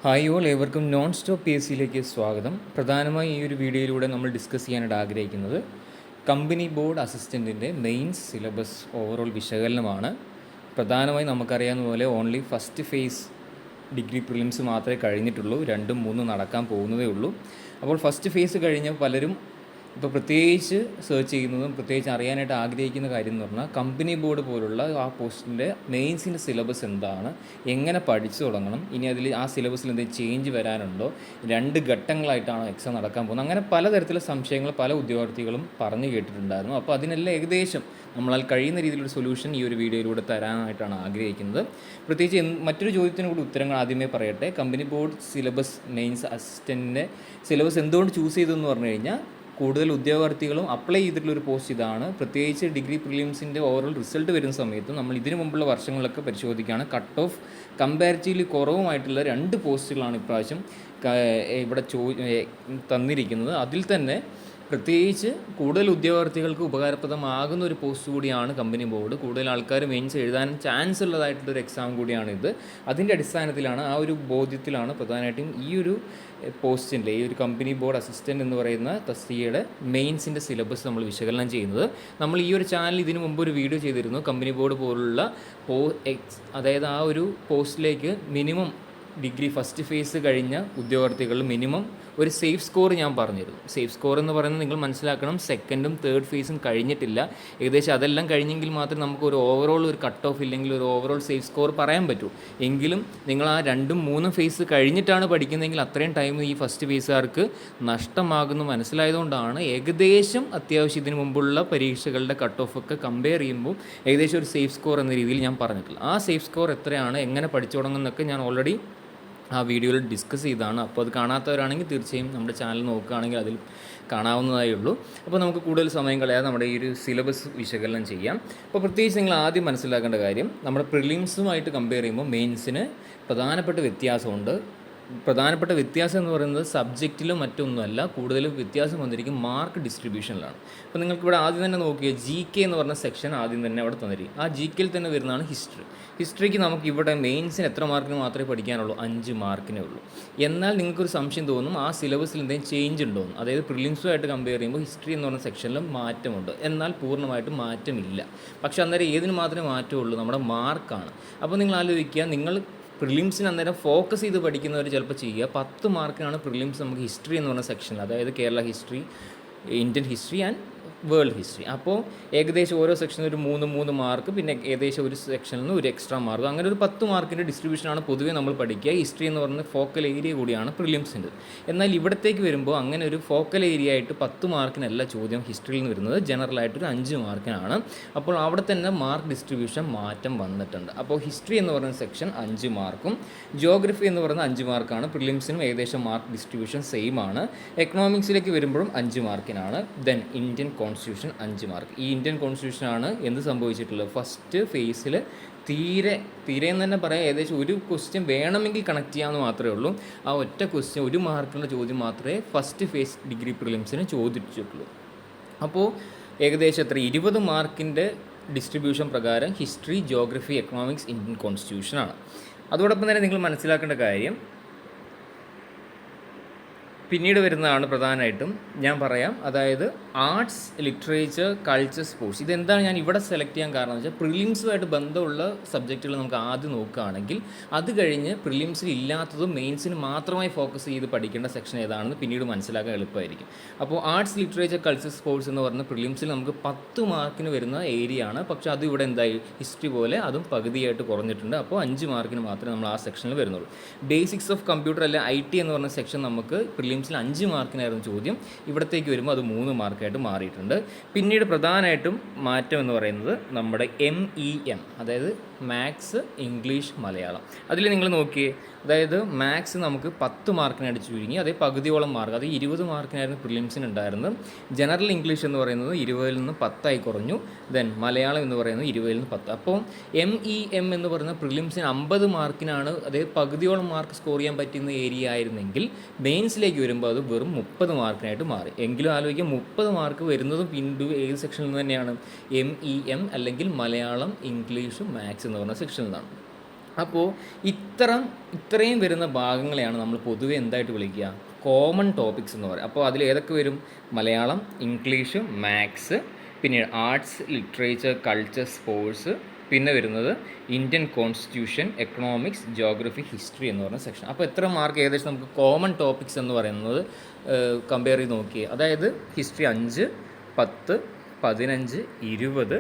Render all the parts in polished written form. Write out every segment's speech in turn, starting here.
Hi all, ഏവർക്കും non stop P S സിയിലേക്ക് സ്വാഗതം. പ്രധാനമായി ഈ ഒരു വീഡിയോയിലൂടെ നമ്മൾ ഡിസ്കസ് ചെയ്യാനായിട്ട് ആഗ്രഹിക്കുന്നത് കമ്പനി ബോർഡ് അസിസ്റ്റൻറ്റിൻ്റെ മെയിൻസ് സിലബസ് ഓവറോൾ വിശകലനമാണ്. പ്രധാനമായി നമുക്കറിയാവുന്ന പോലെ only first phase degree prelims മാത്രമേ കഴിഞ്ഞിട്ടുള്ളൂ, 2ഉം 3ഉം നടക്കാൻ പോകുന്നതേ ഉള്ളൂ. അപ്പോൾ ഫസ്റ്റ് ഫേസ് കഴിഞ്ഞ പലരും ഇപ്പോൾ പ്രത്യേകിച്ച് സെർച്ച് ചെയ്യുന്നതും പ്രത്യേകിച്ച് അറിയാനായിട്ട് ആഗ്രഹിക്കുന്ന കാര്യം എന്ന് പറഞ്ഞാൽ കമ്പനി ബോർഡ് പോലുള്ള ആ പോസ്റ്റിൻ്റെ മെയിൻസിൻ്റെ സിലബസ് എന്താണ്, എങ്ങനെ പഠിച്ചു തുടങ്ങണം, ഇനി അതിൽ ആ സിലബസിൽ എന്തെങ്കിലും ചേഞ്ച് വരാനുണ്ടോ, 2 ഘട്ടങ്ങളായിട്ടാണ് എക്സാം നടക്കാൻ പോകുന്നത്, അങ്ങനെ പലതരത്തിലുള്ള സംശയങ്ങൾ പല ഉദ്യോഗാർത്ഥികളും പറഞ്ഞു കേട്ടിട്ടുണ്ടായിരുന്നു. അപ്പോൾ അതിനെല്ലാം ഏകദേശം നമ്മളാൽ കഴിയുന്ന രീതിയിലൊരു സൊല്യൂഷൻ ഈ ഒരു വീഡിയോയിലൂടെ തരാനായിട്ടാണ് ആഗ്രഹിക്കുന്നത്. പ്രത്യേകിച്ച് മറ്റൊരു ചോദ്യത്തിന് കൂടി ഉത്തരങ്ങൾ ആദ്യമേ പറയട്ടെ. കമ്പനി ബോർഡ് സിലബസ് മെയിൻസ് അസിസ്റ്റൻറ്റിൻ്റെ സിലബസ് എന്തുകൊണ്ട് ചൂസ് ചെയ്തതെന്ന് പറഞ്ഞു കഴിഞ്ഞാൽ കൂടുതൽ ഉദ്യോഗാർത്ഥികളും അപ്ലൈ ചെയ്തിട്ടുള്ളൊരു പോസ്റ്റ് ഇതാണ്. പ്രത്യേകിച്ച് ഡിഗ്രി പ്രിലിംസിൻ്റെ ഓവറോൾ റിസൾട്ട് വരുന്ന സമയത്ത് നമ്മൾ ഇതിനു മുമ്പുള്ള വർഷങ്ങളിലൊക്കെ പരിശോധിക്കുകയാണ്, കട്ട് ഓഫ് കമ്പാരിറ്റീവ്ലി കുറവുമായിട്ടുള്ള 2 പോസ്റ്റുകളാണ് ഇപ്രാവശ്യം ഇവിടെ തന്നിരിക്കുന്നത്. അതിൽ തന്നെ പ്രത്യേകിച്ച് കൂടുതൽ ഉദ്യോഗാർത്ഥികൾക്ക് ഉപകാരപ്രദമാകുന്ന ഒരു പോസ്റ്റ് കൂടിയാണ് കമ്പനി ബോർഡ്. കൂടുതൽ ആൾക്കാർ മെയിൻസ് എഴുതാൻ ചാൻസ് ഉള്ളതായിട്ടുള്ളൊരു എക്സാം കൂടിയാണിത്. അതിൻ്റെ അടിസ്ഥാനത്തിലാണ്, ആ ഒരു ബോധ്യത്തിലാണ് പ്രധാനമായിട്ടും ഈ ഒരു പോസ്റ്റിൻ്റെ, ഈ ഒരു കമ്പനി ബോർഡ് അസിസ്റ്റൻ്റ് എന്ന് പറയുന്ന തസ്തികയുടെ മെയിൻസിൻ്റെ സിലബസ് നമ്മൾ വിശകലനം ചെയ്യുന്നത്. നമ്മൾ ഈ ഒരു ചാനൽ ഇതിനു മുമ്പ് ഒരു വീഡിയോ ചെയ്തിരുന്നു. കമ്പനി ബോർഡ് പോലുള്ള അതായത് ആ ഒരു പോസ്റ്റിലേക്ക് മിനിമം ഡിഗ്രി ഫസ്റ്റ് ഫേസ് കഴിഞ്ഞ ഉദ്യോഗാർത്ഥികൾ മിനിമം ഒരു സേഫ് സ്കോർ ഞാൻ പറഞ്ഞിരുന്നു. സേഫ് സ്കോർ എന്ന് പറയുന്നത് നിങ്ങൾ മനസ്സിലാക്കണം, 2ും 3rd ഫേസും കഴിഞ്ഞിട്ടില്ല. ഏകദേശം അതെല്ലാം കഴിഞ്ഞെങ്കിൽ മാത്രമേ നമുക്ക് ഒരു ഓവറോൾ ഒരു കട്ട് ഓഫ് ഇല്ലെങ്കിൽ ഒരു ഓവറോൾ സേഫ് സ്കോർ പറയാൻ പറ്റൂ. എങ്കിലും നിങ്ങൾ ആ 2ഉം 3ഉം ഫേസ് കഴിഞ്ഞിട്ടാണ് പഠിക്കുന്നതെങ്കിൽ അത്രയും ടൈം ഈ ഫസ്റ്റ് ഫേസുകാർക്ക് നഷ്ടമാകുന്നു മനസ്സിലായതുകൊണ്ടാണ് ഏകദേശം അത്യാവശ്യം ഇതിനു മുമ്പുള്ള പരീക്ഷകളുടെ കട്ട് ഓഫ് ഒക്കെ കമ്പയർ ചെയ്യുമ്പോൾ ഏകദേശം ഒരു സേഫ് സ്കോർ എന്ന രീതിയിൽ ഞാൻ പറഞ്ഞിട്ടുള്ളത്. ആ സേഫ് സ്കോർ എത്രയാണ്, എങ്ങനെ പഠിച്ചു തുടങ്ങുന്നതൊക്കെ ഞാൻ ഓൾറെഡി ആ വീഡിയോയിൽ ഡിസ്കസ് ചെയ്തതാണ്. അപ്പോൾ അത് കാണാത്തവരാണെങ്കിൽ തീർച്ചയായും നമ്മുടെ ചാനൽ നോക്കുകയാണെങ്കിൽ അതിൽ കാണാവുന്നതായേ ഉള്ളൂ. അപ്പോൾ നമുക്ക് കൂടുതൽ സമയം കളയാതെ നമ്മുടെ ഈ ഒരു സിലബസ് വിശകലനം ചെയ്യാം. അപ്പോൾ പ്രത്യേകിച്ച് നിങ്ങൾ ആദ്യം മനസ്സിലാക്കേണ്ട കാര്യം, നമ്മുടെ പ്രിലിംസുമായിട്ട് കമ്പയർ ചെയ്യുമ്പോൾ മെയിൻസിന് പ്രധാനപ്പെട്ട വ്യത്യാസമുണ്ട്. പ്രധാനപ്പെട്ട വ്യത്യാസം എന്ന് പറയുന്നത് സബ്ജക്റ്റിലും മറ്റൊന്നുമല്ല, കൂടുതലും വ്യത്യാസം വന്നിരിക്കും മാർക്ക് ഡിസ്ട്രിബ്യൂഷനിലാണ്. അപ്പോൾ നിങ്ങൾക്കിവിടെ ആദ്യം തന്നെ നോക്കിയാൽ GK എന്ന് പറഞ്ഞ സെക്ഷൻ ആദ്യം തന്നെ അവിടെ തന്നിരിക്കും. ആ GKയിൽ തന്നെ വരുന്നതാണ് ഹിസ്റ്ററി. ഹിസ്റ്ററിക്ക് നമുക്ക് ഇവിടെ മെയിൻസിന് എത്ര മാർക്കിന് മാത്രമേ പഠിക്കാനുള്ളൂ? 5 മാർക്കിനേ ഉള്ളൂ. എന്നാൽ നിങ്ങൾക്കൊരു സംശയം തോന്നും, ആ സിലബസിൽ എന്തെങ്കിലും ചേഞ്ച് ഉണ്ടോ എന്ന്. അതായത് പ്രിലിംസുമായിട്ട് കമ്പയർ ചെയ്യുമ്പോൾ ഹിസ്റ്ററി എന്ന് പറഞ്ഞ സെക്ഷനിലും മാറ്റമുണ്ട്, എന്നാൽ പൂർണ്ണമായിട്ടും മാറ്റമില്ല. പക്ഷേ അന്നേരം ഏതിന് മാത്രമേ മാറ്റമുള്ളൂ? നമ്മുടെ മാർക്കാണ്. അപ്പോൾ നിങ്ങൾ ആലോചിക്കുക, നിങ്ങൾ പ്രിലിംസിന് അന്നേരം ഫോക്കസ് ചെയ്ത് പഠിക്കുന്നവർ ചിലപ്പോൾ ചെയ്യുക 10 മാർക്കിനാണ് പ്രിലിംസ് നമുക്ക് ഹിസ്റ്ററി എന്ന് പറഞ്ഞ സെക്ഷനിൽ, അതായത് Kerala history, Indian history and world history. അപ്പോൾ ഏകദേശം ഓരോ സെക്ഷനിൽ ഒരു 3 മാർക്ക്, പിന്നെ ഏകദേശം ഒരു സെക്ഷനിൽ നിന്ന് ഒരു എക്സ്ട്രാ മാർക്ക്, അങ്ങനെ ഒരു 10 മാർക്കിൻ്റെ ഡിസ്ട്രിബ്യൂഷനാണ് പൊതുവേ നമ്മൾ പഠിക്കുക. ഹിസ്റ്ററി എന്ന് പറയുന്നത് ഫോക്കൽ ഏരിയ കൂടിയാണ് പ്രിലിംസിൻ്റെ. എന്നാൽ ഇവിടത്തേക്ക് വരുമ്പോൾ അങ്ങനെ ഒരു ഫോക്കൽ ഏരിയ ആയിട്ട് 10 മാർക്കിനല്ല ചോദ്യം ഹിസ്റ്ററിയിൽ നിന്ന് വരുന്നത്, ജനറലായിട്ടൊരു 5 മാർക്കിനാണ്. അപ്പോൾ അവിടെ തന്നെ മാർക്ക് ഡിസ്ട്രിബ്യൂഷൻ മാറ്റം വന്നിട്ടുണ്ട്. അപ്പോൾ ഹിസ്റ്ററി എന്ന് പറയുന്ന സെക്ഷൻ 5 മാർക്കും ജിയോഗ്രഫി എന്ന് പറയുന്ന 5 മാർക്കാണ്. പ്രിലിംസിനും ഏകദേശം മാർക്ക് ഡിസ്ട്രിബ്യൂഷൻ സെയിം ആണ്. എക്കണോമിക്സിലേക്ക് വരുമ്പോഴും 5 മാർക്കിനാണ്. Then Indian constitution 5 mark. ഈ ഇന്ത്യൻ കോൺസ്റ്റിറ്റ്യൂഷനാണ് എന്ത് സംഭവിച്ചിട്ടുള്ളത്, ഫസ്റ്റ് ഫേസിൽ തീരെ എന്ന് തന്നെ പറയാം, ഏകദേശം ഒരു ക്വസ്റ്റ്യൻ വേണമെങ്കിൽ കണക്ട് ചെയ്യാമെന്ന് മാത്രമേ ഉള്ളൂ. ആ ഒറ്റ ക്വസ്റ്റ്യൻ 1 മാർക്കുള്ള ചോദ്യം മാത്രമേ ഫസ്റ്റ് ഫേസ് ഡിഗ്രി പ്രിലിംസിന് ചോദിച്ചിട്ടുള്ളൂ. അപ്പോൾ ഏകദേശം 20 മാർക്കിൻ്റെ ഡിസ്ട്രിബ്യൂഷൻ പ്രകാരം ഹിസ്റ്ററി, ജിയോഗ്രഫി, എക്കണോമിക്സ്, ഇന്ത്യൻ കോൺസ്റ്റിറ്റ്യൂഷനാണ്. അതോടൊപ്പം തന്നെ നിങ്ങൾ മനസ്സിലാക്കേണ്ട കാര്യം പിന്നീട് വരുന്നതാണ് പ്രധാനമായിട്ടും ഞാൻ പറയാം. അതായത് ആർട്സ്, ലിറ്ററേച്ചർ, കൾച്ചർ, സ്പോർട്സ്. ഇതെന്താണ് ഞാൻ ഇവിടെ സെലക്ട് ചെയ്യാൻ കാരണം എന്ന് വെച്ചാൽ, പ്രിലിംസുമായിട്ട് ബന്ധമുള്ള സബ്ജക്റ്റുകൾ നമുക്ക് ആദ്യം നോക്കുകയാണെങ്കിൽ അത് കഴിഞ്ഞ് പ്രിലിംസിൽ ഇല്ലാത്തതും മെയിൻസിന് മാത്രമായി ഫോക്കസ് ചെയ്ത് പഠിക്കേണ്ട സെക്ഷൻ ഏതാണെന്ന് പിന്നീട് മനസ്സിലാക്കാൻ എളുപ്പമായിരിക്കും. അപ്പോൾ ആർട്സ്, ലിറ്ററേച്ചർ, കൾച്ചർ, സ്പോർട്സ് എന്ന് പറഞ്ഞ പ്രിലിംസിൽ നമുക്ക് 10 മാർക്കിന് വരുന്ന ഏരിയ ആണ്. പക്ഷേ അത് ഇവിടെ എന്തായി, ഹിസ്റ്ററി പോലെ അതും പകുതിയായിട്ട് കുറഞ്ഞിട്ടുണ്ട്. അപ്പോൾ 5 മാർക്കിന് മാത്രമേ നമ്മൾ ആ സെക്ഷനിൽ വരുന്നുള്ളൂ. ബേസിക്സ് ഓഫ് കമ്പ്യൂട്ടർ അല്ലെ IT എന്ന് പറഞ്ഞ സെക്ഷൻ നമുക്ക് പ്രിലിംസിൽ 5 മാർക്കിനായിരുന്നു ചോദ്യം, ഇവിടത്തേക്ക് വരുമ്പോൾ അത് 3 മാർക്കായിട്ട് മാറിയിട്ടുണ്ട്. പിന്നീട് പ്രധാനമായിട്ടും മാറ്റം എന്ന് പറയുന്നത് നമ്മുടെ MEM, അതായത് മാത്സ്, ഇംഗ്ലീഷ്, മലയാളം. അതിൽ നിങ്ങൾ നോക്കിയേ, അതായത് മാത്സ് നമുക്ക് 10 മാർക്കിന് അടിച്ചു ചുരുങ്ങി, അതേ പകുതിയോളം മാർക്ക്, അത് 20 മാർക്കിനായിരുന്നു പ്രിലിംസിന് ഉണ്ടായിരുന്നത്. ജനറൽ ഇംഗ്ലീഷ് എന്ന് പറയുന്നത് 20ൽ നിന്ന് 10 കുറഞ്ഞു. ദെൻ മലയാളം എന്ന് പറയുന്നത് 20ൽ നിന്ന് 10. അപ്പോൾ MEM എന്ന് പറയുന്ന പ്രിലിംസിന് 50 മാർക്കിനാണ്, അതായത് പകുതിയോളം മാർക്ക് സ്കോർ ചെയ്യാൻ പറ്റുന്ന ഏരിയ ആയിരുന്നെങ്കിൽ മെയിൻസിലേക്ക് വരുമ്പോൾ അത് വെറും 30 മാർക്കിനായിട്ട് മാറി. എങ്കിലും ആലോചിക്കുക, 30 മാർക്ക് വരുന്നതും പിന്നീട് ഏത് സെക്ഷനിൽ നിന്ന് തന്നെയാണ്? MEM അല്ലെങ്കിൽ മലയാളം, ഇംഗ്ലീഷ്, മാത്സ് എന്ന് പറഞ്ഞ സെക്ഷനിൽ നിന്നാണ്. അപ്പോൾ ഇത്രയും വരുന്ന ഭാഗങ്ങളെയാണ് നമ്മൾ പൊതുവെ എന്തായിട്ട് വിളിക്കുക, കോമൺ ടോപ്പിക്സ് എന്ന് പറയും. അപ്പോൾ അതിൽ ഏതൊക്കെ വരും? മലയാളം, ഇംഗ്ലീഷ്, മാത്സ്, പിന്നെ ആർട്സ്, ലിറ്ററേച്ചർ, കൾച്ചർ, സ്പോർട്സ്, പിന്നെ വരുന്നത് Indian constitution, economics, geography, history എന്ന് പറയുന്ന സെക്ഷൻ. അപ്പോൾ എത്ര മാർക്ക് ഏകദേശം നമുക്ക് കോമൺ ടോപ്പിക്സ് എന്ന് പറയുന്നത് കമ്പയർ ചെയ്ത് നോക്കിയേ. അതായത് ഹിസ്റ്ററി 5, 10, 15, 20,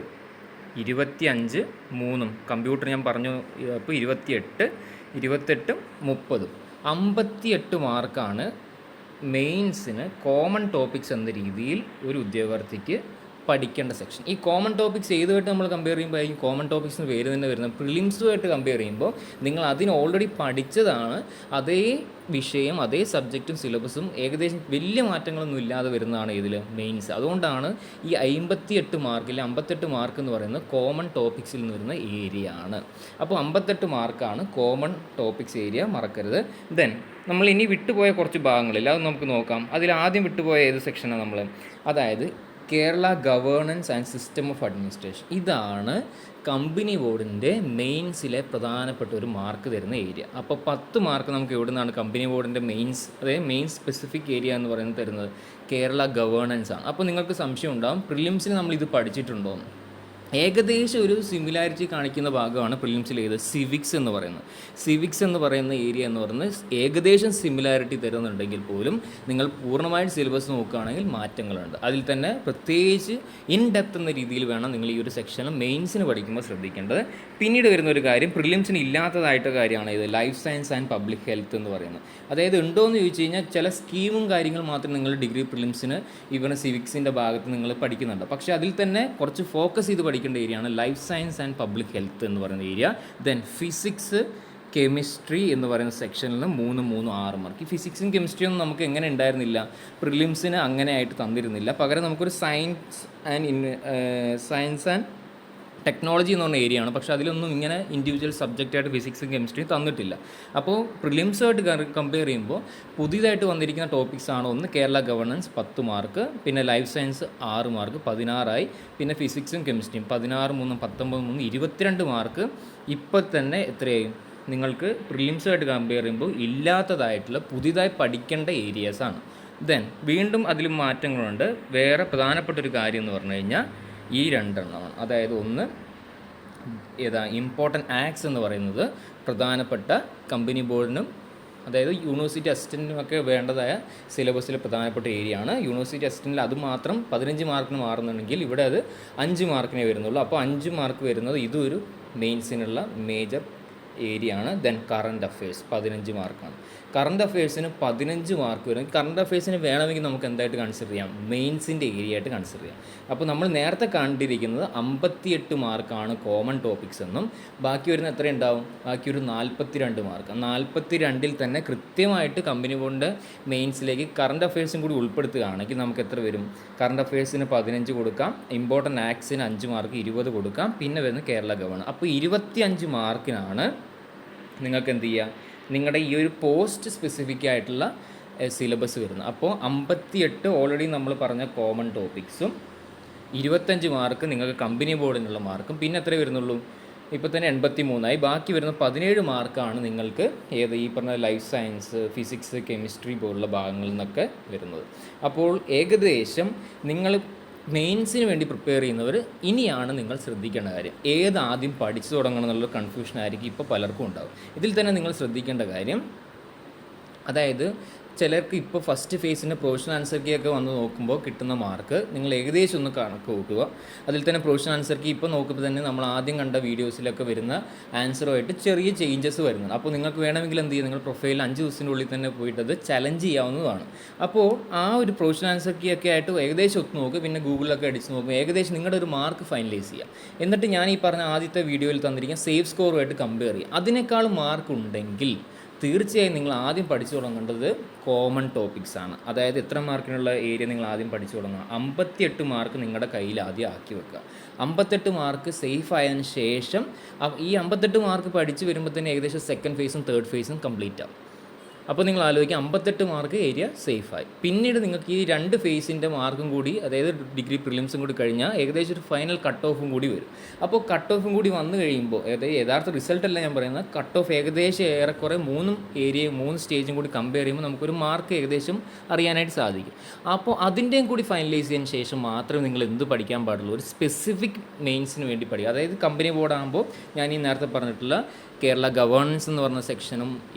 25, 3 കമ്പ്യൂട്ടർ ഞാൻ പറഞ്ഞു. അപ്പോൾ 28, 30, 58 മാർക്കാണ് മെയിൻസിന് കോമൺ ടോപ്പിക്സ് എന്ന രീതിയിൽ ഒരു ഉദ്യോഗാർത്ഥിക്ക് പഠിക്കേണ്ട സെക്ഷൻ. ഈ കോമൺ ടോപ്പിക്സ് ഏതുമായിട്ട് നമ്മൾ കമ്പയർ ചെയ്യുമ്പോൾ ഈ കോമൺ ടോപ്പിക്സ് എന്ന് പേര് തന്നെ വരുന്നത് പ്രിലിംസുമായിട്ട് കമ്പയർ ചെയ്യുമ്പോൾ നിങ്ങൾ അതിന് ഓൾറെഡി പഠിച്ചതാണ്. അതേ വിഷയം, അതേ സബ്ജക്റ്റും സിലബസും ഏകദേശം വലിയ മാറ്റങ്ങളൊന്നും ഇല്ലാതെ വരുന്നതാണ് ഇതിൽ മെയിൻസ്. അതുകൊണ്ടാണ് ഈ 58 മാർക്കിൽ 58 മാർക്ക് എന്ന് പറയുന്നത് കോമൺ ടോപ്പിക്സിൽ നിന്ന് വരുന്ന ഏരിയ ആണ്. അപ്പോൾ 58 മാർക്കാണ് കോമൺ ടോപ്പിക്സ് ഏരിയ, മറക്കരുത്. ദെൻ നമ്മൾ ഇനി വിട്ടുപോയ കുറച്ച് ഭാഗങ്ങളില്ല, അത് നമുക്ക് നോക്കാം. അതിൽ ആദ്യം വിട്ടുപോയ ഏത് സെക്ഷനാണ് നമ്മൾ? അതായത് Kerala governance and system of administration. ഇതാണ് കമ്പനി ബോർഡിൻ്റെ മെയിൻസിലെ പ്രധാനപ്പെട്ട ഒരു മാർക്ക് തരുന്ന ഏരിയ. അപ്പോൾ 10 മാർക്ക് നമുക്ക് എവിടെ നിന്നാണ് കമ്പനി ബോർഡിൻ്റെ മെയിൻസ്, അതായത് മെയിൻ സ്പെസിഫിക് ഏരിയ എന്ന് പറയുന്നത് തരുന്നത്? കേരള ഗവേണൻസ് ആണ്. അപ്പോൾ നിങ്ങൾക്ക് സംശയം ഉണ്ടാകും, പ്രിലിംസിന് നമ്മൾ ഇത് പഠിച്ചിട്ടുണ്ടോ എന്ന്. ഏകദേശം ഒരു സിമിലാരിറ്റി കാണിക്കുന്ന ഭാഗമാണ് പ്രിലിംസിൽ ഏത്? സിവിക്സ് എന്ന് പറയുന്നത്. സിവിക്സ് എന്ന് പറയുന്ന ഏരിയ എന്ന് പറയുന്നത് ഏകദേശം സിമിലാരിറ്റി തരുന്നുണ്ടെങ്കിൽ പോലും നിങ്ങൾ പൂർണ്ണമായിട്ട് സിലബസ് നോക്കുകയാണെങ്കിൽ മാറ്റങ്ങളുണ്ട്. അതിൽ തന്നെ പ്രത്യേകിച്ച് ഇൻ ഡെപ്ത് എന്ന രീതിയിൽ വേണം നിങ്ങൾ ഈ ഒരു സെക്ഷനിൽ മെയിൻസിന് പഠിക്കുമ്പോൾ ശ്രദ്ധിക്കേണ്ടത്. പിന്നീട് വരുന്ന ഒരു കാര്യം പ്രിലിംസിന് ഇല്ലാത്തതായിട്ട് കാര്യമാണ് ഇത് life science and public health എന്ന് പറയുന്നത്. അതായത് ഉണ്ടോ എന്ന് ചോദിച്ചു കഴിഞ്ഞാൽ ചില സ്കീമും കാര്യങ്ങളും മാത്രം നിങ്ങൾ ഡിഗ്രി പ്രിലിംസിന് ഇവിടെ സിവിക്സിൻ്റെ ഭാഗത്ത് നിങ്ങൾ പഠിക്കുന്നുണ്ട്. പക്ഷേ അതിൽ തന്നെ കുറച്ച് ഫോക്കസ് ചെയ്ത് പഠിക്കേണ്ട ഏരിയയാണ് life science and public health എന്ന് പറയുന്ന ഏരിയ. ദെൻ ഫിസിക്സ്, കെമിസ്ട്രി എന്ന് പറയുന്ന സെക്ഷനിൽ 3, 6 മാർക്ക്. ഈ ഫിസിക്സും കെമിസ്ട്രിയും ഒന്നും നമുക്ക് എങ്ങനെ ഉണ്ടായിരുന്നില്ല, പ്രിലിംസിന് അങ്ങനെ ആയിട്ട് തന്നിരുന്നില്ല. പകരം നമുക്കൊരു സയൻസ് ആൻഡ് ടെക്നോളജി എന്ന് പറഞ്ഞ ഏരിയ ആണ്. പക്ഷേ അതിലൊന്നും ഇങ്ങനെ ഇൻഡിവിജ്വൽ സബ്ജക്റ്റായിട്ട് ഫിസിക്സും കെമിസ്ട്രിയും തന്നിട്ടില്ല. അപ്പോൾ പ്രിലിംസുമായിട്ട് കമ്പയർ ചെയ്യുമ്പോൾ പുതിയതായിട്ട് വന്നിരിക്കുന്ന ടോപ്പിക്സ് ആണ് ഒന്ന് കേരള ഗവർണൻസ് 10 മാർക്ക്, പിന്നെ ലൈഫ് സയൻസ് 6 മാർക്ക്, 16ആയി. പിന്നെ ഫിസിക്സും കെമിസ്ട്രിയും 16, 3, 19, 3, 22 മാർക്ക്. ഇപ്പോൾ തന്നെ എത്രയായി നിങ്ങൾക്ക് പ്രിലിംസുമായിട്ട് കമ്പയർ ചെയ്യുമ്പോൾ ഇല്ലാത്തതായിട്ടുള്ള പുതിയതായി പഠിക്കേണ്ട ഏരിയാസാണ്. ദെൻ വീണ്ടും അതിലും മാറ്റങ്ങളുണ്ട്. വേറെ പ്രധാനപ്പെട്ട ഒരു കാര്യം എന്ന് പറഞ്ഞു കഴിഞ്ഞാൽ ഈ 2 എണ്ണമാണ്. അതായത് ഒന്ന് ഇമ്പോർട്ടൻറ്റ് ആക്ട്സ് എന്ന് പറയുന്നത് പ്രധാനപ്പെട്ട കമ്പനി ബോർഡിനും അതായത് യൂണിവേഴ്സിറ്റി അസിസ്റ്റൻറ്റിനുമൊക്കെ വേണ്ടതായ സിലബസിൽ പ്രധാനപ്പെട്ട ഏരിയ ആണ്. യൂണിവേഴ്സിറ്റി അസിസ്റ്റൻറ്റിൽ അത് മാത്രം 15 മാർക്കിന് മാറുന്നുണ്ടെങ്കിൽ ഇവിടെ അത് 5 മാർക്കിനേ വരുന്നുള്ളൂ. അപ്പോൾ 5 മാർക്ക് വരുന്നത് ഇതൊരു മെയിൻസിനുള്ള മേജർ ഏരിയ ആണ്. ദെൻ കറണ്ട് അഫയേഴ്സ് 15 മാർക്കാണ്. കറണ്ട് അഫയേഴ്സിന് 15 മാർക്ക് വരും. കറണ്ട് അഫയേഴ്സിന് വേണമെങ്കിൽ നമുക്ക് എന്തായിട്ട് കൺസിഡർ ചെയ്യാം? മെയിൻസിൻ്റെ ഏരിയ ആയിട്ട് കൺസിഡർ ചെയ്യാം. അപ്പോൾ നമ്മൾ നേരത്തെ കണ്ടിരിക്കുന്നത് 58 മാർക്കാണ് കോമൺ ടോപ്പിക്സ് എന്നും ബാക്കി വരുന്ന എത്ര ഉണ്ടാവും? ബാക്കി ഒരു 42 മാർക്ക്. 42-ൽ തന്നെ കൃത്യമായിട്ട് കമ്പനി ബോർഡിൻ്റെ മെയിൻസിലേക്ക് കറണ്ട് അഫയേഴ്സും കൂടി ഉൾപ്പെടുത്തുകയാണെങ്കിൽ നമുക്ക് എത്ര വരും? കറണ്ട് അഫയേഴ്സിന് 15 കൊടുക്കാം, ഇമ്പോർട്ടൻറ്റ് ആക്ട്സിന് 5 മാർക്ക് 20 കൊടുക്കാം, പിന്നെ വരുന്ന കേരള ഗവർണർ. അപ്പോൾ 25 മാർക്കിനാണ് നിങ്ങൾക്ക് എന്ത് ചെയ്യുക? നിങ്ങളുടെ ഈ ഒരു പോസ്റ്റ് സ്പെസിഫിക് ആയിട്ടുള്ള സിലബസ് വരുന്നത്. അപ്പോൾ 58 ഓൾറെഡി നമ്മൾ പറഞ്ഞ കോമൺ ടോപ്പിക്സും 25 മാർക്ക് നിങ്ങൾക്ക് കമ്പനി ബോർഡിനുള്ള മാർക്കും, പിന്നെ എത്ര വരുന്നുള്ളൂ? ഇപ്പോൾ തന്നെ 83ആയി. ബാക്കി വരുന്ന 17 മാർക്കാണ് നിങ്ങൾക്ക് ഈ പറഞ്ഞ ലൈഫ് സയൻസ്, ഫിസിക്സ്, കെമിസ്ട്രി പോലുള്ള ഭാഗങ്ങളിൽ നിന്നൊക്കെ വരുന്നത്. അപ്പോൾ ഏകദേശം നിങ്ങൾ മെയിൻസിന് വേണ്ടി പ്രിപ്പയർ ചെയ്യുന്നവർ ഇനിയാണ് നിങ്ങൾ ശ്രദ്ധിക്കേണ്ട കാര്യം, ആദ്യം പഠിച്ചു തുടങ്ങണം എന്നുള്ള കൺഫ്യൂഷൻ ആയിരിക്കും ഇപ്പോൾ പലർക്കും ഉണ്ടാകും. ഇതിൽ തന്നെ നിങ്ങൾ ശ്രദ്ധിക്കേണ്ട കാര്യം, അതായത് ചിലർക്ക് ഇപ്പോൾ ഫസ്റ്റ് ഫേസിൻ്റെ പ്രൊഫഷണൽ ആൻസർ കീ ഒക്കെ വന്ന് നോക്കുമ്പോൾ കിട്ടുന്ന മാർക്ക് നിങ്ങൾ ഏകദേശം ഒന്ന് കണക്ക് കൂട്ടുക. അതിൽ തന്നെ പ്രൊഫഷണൽ ആൻസർ കീ ഇപ്പോൾ നോക്കുമ്പോൾ തന്നെ നമ്മൾ ആദ്യം കണ്ട വീഡിയോസിലൊക്കെ വരുന്ന ആൻസറുമായിട്ട് ചെറിയ ചേഞ്ചസ് വരുന്നുണ്ട്. അപ്പോൾ നിങ്ങൾക്ക് വേണമെങ്കിൽ എന്ത് ചെയ്യും? നിങ്ങൾ പ്രൊഫൈലിൽ 5 ദിവസത്തിൻ്റെ ഉള്ളിൽ തന്നെ പോയിട്ട് അത് ചലഞ്ച് ചെയ്യാവുന്നതാണ്. അപ്പോൾ ആ ഒരു പ്രൊഫഷണൽ ആൻസർ കീ ഒക്കെ ആയിട്ട് ഏകദേശം ഒത്ത് നോക്കുക. പിന്നെ ഗൂഗിളിലൊക്കെ അടിച്ച് നോക്കുക, ഏകദേശം നിങ്ങളുടെ ഒരു മാർക്ക് ഫൈനലൈസ് ചെയ്യുക. എന്നിട്ട് ഞാൻ ഈ പറഞ്ഞ ആദ്യത്തെ വീഡിയോയിൽ തന്നിരിക്കുന്ന സേഫ് സ്കോറുമായിട്ട് കമ്പയർ ചെയ്യുക. അതിനേക്കാൾ മാർക്ക് ഉണ്ടെങ്കിൽ തീർച്ചയായും നിങ്ങൾ ആദ്യം പഠിച്ചു തുടങ്ങേണ്ടത് കോമൺ ടോപ്പിക്സ് ആണ്. അതായത് എത്ര മാർക്കിനുള്ള ഏരിയ നിങ്ങൾ ആദ്യം പഠിച്ചു തുടങ്ങുക? 58 മാർക്ക് നിങ്ങളുടെ കയ്യിൽ ആദ്യം ആക്കി വെക്കുക. 58 മാർക്ക് സേഫ് ആയതിനു ശേഷം ഈ 58 മാർക്ക് പഠിച്ച് വരുമ്പോൾ തന്നെ ഏകദേശം സെക്കൻഡ് ഫേസും തേർഡ് ഫേസും കംപ്ലീറ്റ് ആവും. അപ്പോൾ നിങ്ങൾ ആലോചിക്കുക 58 മാർക്ക് ഏരിയ സേഫായി. പിന്നീട് നിങ്ങൾക്ക് ഈ 2 ഫേസിൻ്റെ മാർക്കും കൂടി, അതായത് ഡിഗ്രി പ്രിലിംസും കൂടി കഴിഞ്ഞാൽ ഏകദേശം ഒരു ഫൈനൽ കട്ട് ഓഫും കൂടി വരും. അപ്പോൾ കട്ട് ഓഫും കൂടി വന്നു കഴിയുമ്പോൾ, അതായത് യഥാർത്ഥ റിസൾട്ടല്ല ഞാൻ പറയുന്നത്, കട്ട് ഓഫ് ഏകദേശം ഏറെക്കുറെ 3 ഏരിയയും 3 സ്റ്റേജും കൂടി കമ്പയർ ചെയ്യുമ്പോൾ നമുക്കൊരു മാർക്ക് ഏകദേശം അറിയാനായിട്ട് സാധിക്കും. അപ്പോൾ അതിൻ്റെയും കൂടി ഫൈനലൈസ് ചെയ്യുന്ന ശേഷം മാത്രമേ നിങ്ങൾ എന്ത് പഠിക്കാൻ പാടുള്ളൂ, ഒരു സ്പെസിഫിക് മെയിൻസിന് വേണ്ടി പഠിക്കുക. അതായത് കമ്പനി ബോർഡാകുമ്പോൾ ഞാൻ ഈ നേരത്തെ പറഞ്ഞിട്ടുള്ള കേരള ഗവേണൻസ് എന്ന് പറഞ്ഞ സെക്ഷനും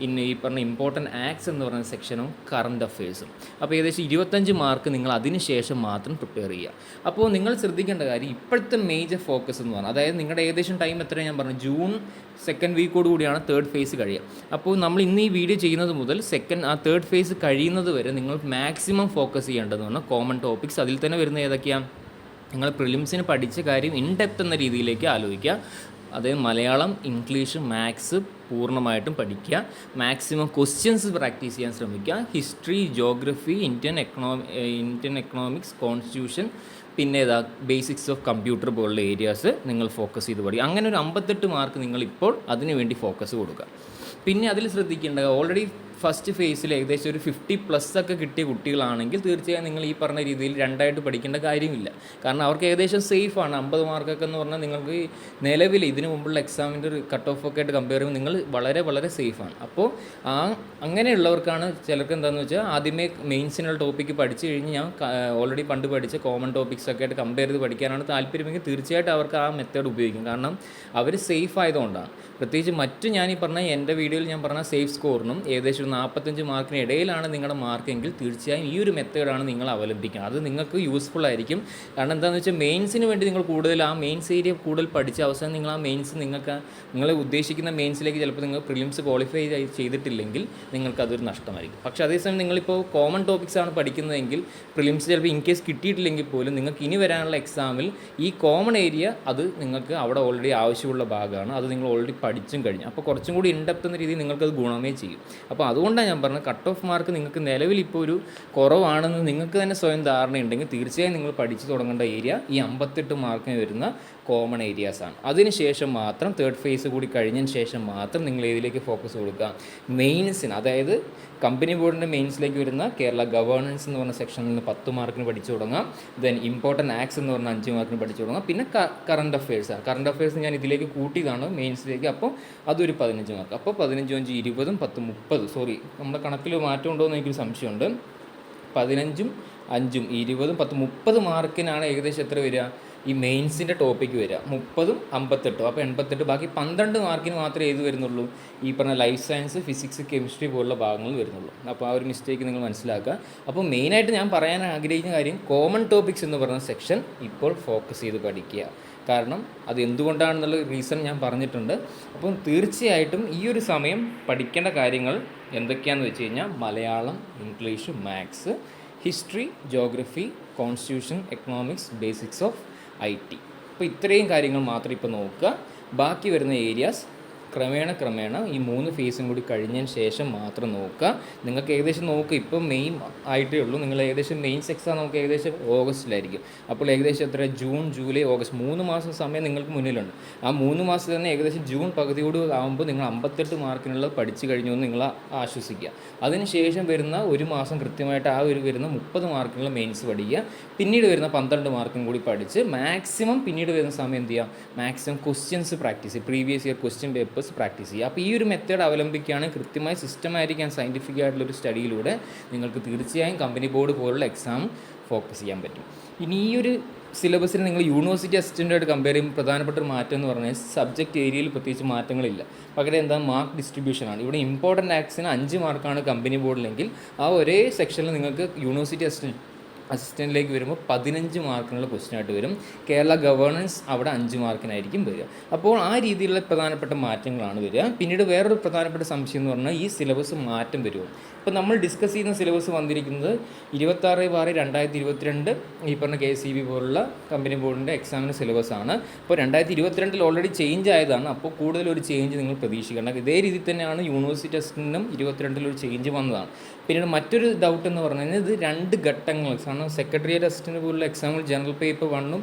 ഈ പറഞ്ഞ ഇമ്പോർട്ടൻറ്റ് ആക്ട്സ് എന്ന് പറഞ്ഞ സെക്ഷനും കറണ്ട് അഫയേഴ്സും. അപ്പോൾ ഏകദേശം 25 മാർക്ക് നിങ്ങൾ അതിന് ശേഷം മാത്രം പ്രിപ്പയർ ചെയ്യുക. അപ്പോൾ നിങ്ങൾ ശ്രദ്ധിക്കേണ്ട കാര്യം, ഇപ്പോഴത്തെ മേജർ ഫോക്കസ് എന്ന് പറഞ്ഞാൽ, അതായത് നിങ്ങളുടെ ഏകദേശം ടൈം എത്രയാണ് ഞാൻ പറഞ്ഞു, ജൂൺ 2nd വീക്കോട് കൂടിയാണ് 3rd ഫേസ് കഴിയുക. അപ്പോൾ നമ്മൾ ഇന്ന് ഈ വീഡിയോ ചെയ്യുന്നത് മുതൽ 3rd ഫേസ് കഴിയുന്നത് വരെ നിങ്ങൾ മാക്സിമം ഫോക്കസ് ചെയ്യേണ്ടതെന്ന് പറഞ്ഞാൽ കോമൺ ടോപ്പിക്സ്. അതിൽ തന്നെ വരുന്ന ഏതൊക്കെയാണ്, നിങ്ങൾ പ്രിലിംസിന് പഠിച്ച കാര്യം ഇൻ ഡെപ്ത് എന്ന രീതിയിലേക്ക് ആലോചിക്കുക. അതായത് മലയാളം, ഇംഗ്ലീഷ്, മാത്സ് പൂർണ്ണമായിട്ടും പഠിക്കുക. മാക്സിമം ക്വസ്റ്റ്യൻസ് പ്രാക്ടീസ് ചെയ്യാൻ ശ്രമിക്കുക. History, geography, Indian economics, constitution, പിന്നെ ബേസിക്സ് ഓഫ് കമ്പ്യൂട്ടർ പോലുള്ള ഏരിയാസ് നിങ്ങൾ ഫോക്കസ് ചെയ്ത് പഠിക്കുക. അങ്ങനെ ഒരു 58 മാർക്ക് നിങ്ങളിപ്പോൾ അതിനു വേണ്ടി ഫോക്കസ് കൊടുക്കുക. പിന്നെ അതിൽ ശ്രദ്ധിക്കേണ്ടത്, ഓൾറെഡി ഫസ്റ്റ് ഫേസിൽ ഏകദേശം ഒരു 50+ ഒക്കെ കിട്ടിയ കുട്ടികളാണെങ്കിൽ തീർച്ചയായും നിങ്ങൾ ഈ പറഞ്ഞ രീതിയിൽ രണ്ടായിട്ട് പഠിക്കേണ്ട കാര്യമില്ല. കാരണം അവർക്ക് ഏകദേശം സേഫാണ്. 50 മാർക്കൊക്കെ എന്ന് പറഞ്ഞാൽ നിങ്ങൾക്ക് നിലവിൽ ഇതിനു മുമ്പുള്ള എക്സാമിൻ്റെ കട്ട് ഓഫ് ഒക്കെ ആയിട്ട് കമ്പയർ ചെയ്യുമ്പോൾ നിങ്ങൾ വളരെ വളരെ സേഫാണ്. അപ്പോൾ അങ്ങനെയുള്ളവർക്കാണ് ചിലർക്ക് എന്താണെന്ന് വെച്ചാൽ ആദ്യമേ മെയിൻസിനുള്ള ടോപ്പിക്ക് പഠിച്ചു കഴിഞ്ഞ് ഞാൻ ഓൾറെഡി പണ്ട് പഠിച്ച കോമൺ ടോപ്പിക്സ് ഒക്കെ ആയിട്ട് കമ്പയർ ചെയ്ത് പഠിക്കാനാണ് താല്പര്യമെങ്കിൽ തീർച്ചയായിട്ടും അവർക്ക് ആ മെത്തേഡ് ഉപയോഗിക്കും. കാരണം അവർ സേഫ് ആയതുകൊണ്ടാണ്. പ്രത്യേകിച്ച് മറ്റു ഞാനീ പറഞ്ഞ എൻ്റെ വീഡിയോയിൽ ഞാൻ പറഞ്ഞ സേഫ് സ്കോറിനും ഏകദേശം 45 മാർക്കിന് ഇടയിലാണ് നിങ്ങളുടെ മാർക്കെങ്കിൽ തീർച്ചയായും ഈ ഒരു മെത്തേഡാണ് നിങ്ങൾ അവലംബിക്കുക. അത് നിങ്ങൾക്ക് യൂസ്ഫുൾ ആയിരിക്കും. കാരണം എന്താണെന്ന് വെച്ചാൽ മെയിൻസിന് വേണ്ടി നിങ്ങൾ കൂടുതൽ ആ മെയിൻസ് ഏരിയ കൂടുതൽ പഠിച്ച അവസാനം നിങ്ങൾ ആ മെയിൻസ് നിങ്ങൾ ഉദ്ദേശിക്കുന്ന മെയിൻസിലേക്ക് ചിലപ്പോൾ നിങ്ങൾ പ്രിലിംസ് ക്വാളിഫൈ ചെയ്തിട്ടില്ലെങ്കിൽ നിങ്ങൾക്കതൊരു നഷ്ടമായിരിക്കും. പക്ഷേ അതേസമയം നിങ്ങളിപ്പോൾ കോമൺ ടോപ്പിക്സ് ആണ് പഠിക്കുന്നതെങ്കിൽ പ്രിലിംസ് ചിലപ്പോൾ ഇൻ കേസ് കിട്ടിയിട്ടില്ലെങ്കിൽ പോലും നിങ്ങൾക്ക് ഇനി വരാനുള്ള എക്സാമിൽ ഈ കോമൺ ഏരിയ അത് നിങ്ങൾക്ക് അവിടെ ഓൾറെഡി ആവശ്യമുള്ള ഭാഗമാണ്. അത് നിങ്ങൾ ഓൾറെഡി പഠിച്ചും കഴിഞ്ഞു. അപ്പോൾ കുറച്ചും കൂടി ഇൻഡെപ്ത് എന്ന രീതിയിൽ നിങ്ങൾക്കത് ഗുണമേ ചെയ്യും. അപ്പോൾ അതുകൊണ്ടാണ് ഞാൻ പറഞ്ഞത്, കട്ട് ഓഫ് മാർക്ക് നിങ്ങൾക്ക് നിലവിൽ ഇപ്പോൾ ഒരു കുറവാണെന്ന് നിങ്ങൾക്ക് തന്നെ സ്വയം ധാരണയുണ്ടെങ്കിൽ തീർച്ചയായും നിങ്ങൾ പഠിച്ചു തുടങ്ങേണ്ട ഏരിയ ഈ 58 മാർക്കിന് വരുന്ന കോമൺ ഏരിയാസാണ്. അതിനുശേഷം മാത്രം 3rd ഫേസ് കൂടി കഴിഞ്ഞതിന് ശേഷം മാത്രം നിങ്ങൾ ഏതിലേക്ക് ഫോക്കസ് കൊടുക്കുക, മെയിൻസിന്. അതായത് കമ്പനി ബോർഡിൻ്റെ മെയിൻസിലേക്ക് വരുന്ന കേരള ഗവേണൻസ് എന്ന് പറഞ്ഞ സെക്ഷനിൽ നിന്ന് 10 മാർക്കിന് പഠിച്ചു തുടങ്ങാം. ദെൻ ഇമ്പോർട്ടൻറ്റ് ആക്ട്സ് എന്ന് പറഞ്ഞാൽ 5 മാർക്കിന് പഠിച്ചു തുടങ്ങാം. പിന്നെ കറണ്ട് അഫയേഴ്സാണ്. കറണ്ട് അഫയേഴ്സ് ഞാൻ ഇതിലേക്ക് കൂട്ടിയതാണ് മെയിൻസിലേക്ക്. അപ്പോൾ അതൊരു 15 മാർക്ക്. അപ്പോൾ 15 5 20 10 30 സോറി നമ്മുടെ കണക്കിൽ മാറ്റം ഉണ്ടോ എന്ന് എനിക്കൊരു സംശയമുണ്ട്. 15 5 20 10 30 മാർക്കിനാണ് ഏകദേശം എത്ര വരിക, ഈ മെയിൻസിൻ്റെ ടോപ്പിക്ക് വരിക. 30 58, അപ്പോൾ 88. ബാക്കി 12 മാർക്കിന് മാത്രമേ ഏത് വരുന്നുള്ളൂ, ഈ പറഞ്ഞ ലൈഫ് സയൻസ്, ഫിസിക്സ്, കെമിസ്ട്രി പോലുള്ള ഭാഗങ്ങൾ വരുന്നുള്ളൂ. അപ്പോൾ ആ ഒരു മിസ്റ്റേക്ക് നിങ്ങൾ മനസ്സിലാക്കുക. അപ്പോൾ മെയിനായിട്ട് ഞാൻ പറയാൻ ആഗ്രഹിക്കുന്ന കാര്യം, കോമൺ ടോപ്പിക്സ് എന്ന് പറയുന്ന സെക്ഷൻ ഇപ്പോൾ ഫോക്കസ് ചെയ്ത് പഠിക്കുക. കാരണം അത് എന്തുകൊണ്ടാണെന്നുള്ള റീസൺ ഞാൻ പറഞ്ഞിട്ടുണ്ട്. അപ്പം തീർച്ചയായിട്ടും ഈ ഒരു സമയം പഠിക്കേണ്ട കാര്യങ്ങൾ എന്തൊക്കെയാണെന്ന് വെച്ച് കഴിഞ്ഞാൽ Malayalam, English, maths, history, geography, constitution, economics, basics of IT. അപ്പോൾ ഇത്രയും കാര്യങ്ങൾ മാത്രം ഇപ്പോൾ നോക്കുക. ബാക്കി വരുന്ന ഏരിയാസ് ക്രമേണ ഈ 3 ഫേസും കൂടി കഴിഞ്ഞതിന് ശേഷം മാത്രം നോക്കുക. നിങ്ങൾക്ക് ഏകദേശം നോക്കുക, ഇപ്പോൾ മെയിൻ ആയിട്ടേ ഉള്ളൂ. നിങ്ങൾ ഏകദേശം മെയിൻസ് എക്സാം നമുക്ക് ഏകദേശം ഓഗസ്റ്റിലായിരിക്കും. അപ്പോൾ ഏകദേശം എത്ര, ജൂൺ, ജൂലൈ, ഓഗസ്റ്റ് 3 മാസം സമയം നിങ്ങൾക്ക് മുന്നിലുണ്ട്. ആ 3 മാസം തന്നെ ഏകദേശം ജൂൺ പകുതിയോട് ആകുമ്പോൾ നിങ്ങൾ 58 മാർക്കിനുള്ളത് പഠിച്ചു കഴിഞ്ഞു എന്ന് നിങ്ങൾ ആശ്വസിക്കുക. അതിനുശേഷം വരുന്ന ഒരു മാസം കൃത്യമായിട്ട് വരുന്ന 30 മാർക്കിനുള്ള മെയിൻസ് പഠിക്കുക. പിന്നീട് വരുന്ന 12 മാർക്കും കൂടി പഠിച്ച് മാക്സിമം പിന്നീട് വരുന്ന സമയം എന്ത് ചെയ്യുക, മാക്സിമം ക്വസ്റ്റ്യൻസ് പ്രാക്ടീസ് ചെയ്യുക, previous year question paper practice ചെയ്യുക. അപ്പോൾ ഈ ഒരു മെത്തേഡ് അവലംബിക്കുകയാണെങ്കിൽ കൃത്യമായി സിസ്റ്റമാറ്റിക് ആൻഡ് സയൻറ്റിഫിക് ആയിട്ടുള്ളൊരു സ്റ്റഡിയിലൂടെ നിങ്ങൾക്ക് തീർച്ചയായും കമ്പനി ബോർഡ് പോലുള്ള എക്സാം ഫോക്കസ് ചെയ്യാൻ പറ്റും. ഇനി ഈ ഒരു സിലബസിന് നിങ്ങൾ യൂണിവേഴ്സിറ്റി അസിസ്റ്റൻ്റായിട്ട് കമ്പയർ ചെയ്യുമ്പോൾ പ്രധാനപ്പെട്ട ഒരു മാറ്റം എന്ന് പറഞ്ഞാൽ സബ്ജക്റ്റ് ഏരിയയിൽ പ്രത്യേകിച്ച് മാറ്റങ്ങളില്ല. പകരം എന്താ, മാർക്ക് ഡിസ്ട്രിബ്യൂഷനാണ്. ഇവിടെ ഇമ്പോർട്ടൻറ്റ് ആക്ട്സിന് 5 മാർക്കാണ് കമ്പനി ബോർഡിലെങ്കിൽ ആ ഒരേ സെക്ഷനിൽ നിങ്ങൾക്ക് യൂണിവേഴ്സിറ്റി അസിസ്റ്റൻറ്റിലേക്ക് വരുമ്പോൾ 15 മാർക്കിനുള്ള ക്വസ്റ്റ്യൻ ആയിട്ട് വരും. കേരള ഗവേണൻസ് അവിടെ 5 മാർക്കിനായിരിക്കും വരിക. അപ്പോൾ ആ രീതിയിലുള്ള പ്രധാനപ്പെട്ട മാറ്റങ്ങളാണ് വരിക. പിന്നീട് വേറൊരു പ്രധാനപ്പെട്ട സംശയം എന്ന് പറഞ്ഞാൽ ഈ സിലബസ് മാറ്റം വരുമോ. ഇപ്പോൾ നമ്മൾ ഡിസ്കസ് ചെയ്യുന്ന സിലബസ് വന്നിരിക്കുന്നത് 26/6/2022 ഈ പറഞ്ഞ KCB പോലുള്ള കമ്പനി ബോർഡിൻ്റെ എക്സാമിന് സിലബസാണ്. അപ്പോൾ 2022 ഓൾറെഡി ചേഞ്ച് ആയതാണ്. അപ്പോൾ കൂടുതലൊരു ചേഞ്ച് നിങ്ങൾ പ്രതീക്ഷിക്കേണ്ട. ഇതേ രീതിയിൽ തന്നെയാണ് യൂണിവേഴ്സിറ്റി അസിസ്റ്റൻറ്റിനും 22 ഒരു ചേഞ്ച് വന്നതാണ്. പിന്നീട് മറ്റൊരു ഡൗട്ട് എന്ന് പറഞ്ഞു കഴിഞ്ഞാൽ ഇത് 2 ഘട്ടങ്ങൾ. കാരണം സെക്രട്ടേറിയറ്റ് അസിസ്റ്റൻറ്റ് പോലുള്ള എക്സാമിൽ ജനറൽ പേപ്പർ 1ഉം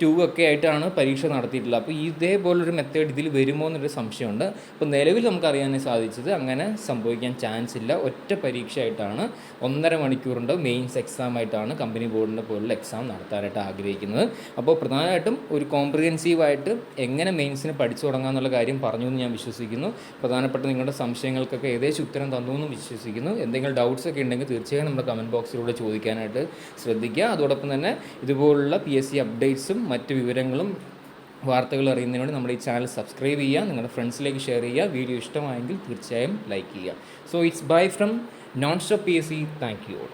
2 ഒക്കെ ആയിട്ടാണ് പരീക്ഷ നടത്തിയിട്ടുള്ളത്. അപ്പോൾ ഇതേപോലൊരു മെത്തേഡ് ഇതിൽ വരുമോ എന്നൊരു സംശയമുണ്ട്. അപ്പോൾ നിലവിൽ നമുക്ക് അറിയാൻ സാധിച്ചത് അങ്ങനെ സംഭവിക്കാൻ ചാൻസ് ഇല്ല. ഒറ്റ പരീക്ഷയായിട്ടാണ് 1.5 മണിക്കൂറിൻ്റെ മെയിൻസ് എക്സാം ആയിട്ടാണ് കമ്പനി ബോർഡിൻ്റെ പോലുള്ള എക്സാം നടത്താനായിട്ട് ആഗ്രഹിക്കുന്നത്. അപ്പോൾ പ്രധാനമായിട്ടും ഒരു കോംപ്രിഹെൻസീവായിട്ട് എങ്ങനെ മെയിൻസിന് പഠിച്ചു തുടങ്ങാമെന്നുള്ള കാര്യം പറഞ്ഞു എന്ന് ഞാൻ വിശ്വസിക്കുന്നു. പ്രധാനപ്പെട്ട നിങ്ങളുടെ സംശയങ്ങൾക്കൊക്കെ ഏകദേശം ഉത്തരം തന്നു എന്ന് വിശ്വസിക്കുന്നു. എന്തെങ്കിലും ഡൗട്ട്സ് ഒക്കെ ഉണ്ടെങ്കിൽ തീർച്ചയായും നമ്മുടെ കമൻറ്റ് ബോക്സിലൂടെ ചോദിക്കാനായിട്ട് ശ്രദ്ധിക്കുക. അതോടൊപ്പം തന്നെ ഇതുപോലുള്ള PSC അപ്ഡേറ്റ്സും മറ്റ് വിവരങ്ങളും വാർത്തകൾ അറിയുന്നതിന് വേണ്ടി നമ്മുടെ ഈ ചാനൽ സബ്സ്ക്രൈബ് ചെയ്യുക, നിങ്ങളുടെ ഫ്രണ്ട്സിലേക്ക് ഷെയർ ചെയ്യുക. വീഡിയോ ഇഷ്ടമായെങ്കിൽ തീർച്ചയായും ലൈക്ക് ചെയ്യുക. So it's bye from non stop PSC. Thank you all.